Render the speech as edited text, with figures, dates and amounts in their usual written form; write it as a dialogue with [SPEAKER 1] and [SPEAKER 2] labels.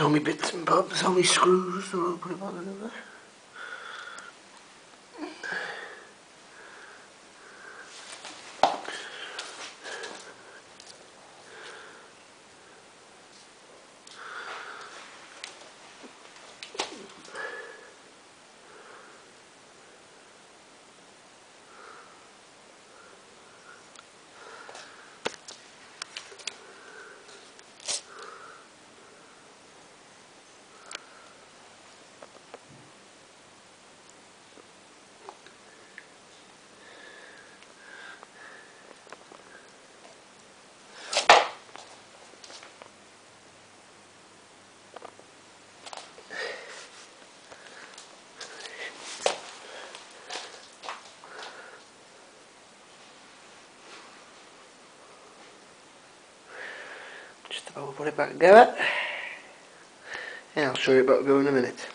[SPEAKER 1] all my bits and bobs, all my screws, so I'll put it back in there. Just about put it back together, and I'll show you about going in a minute.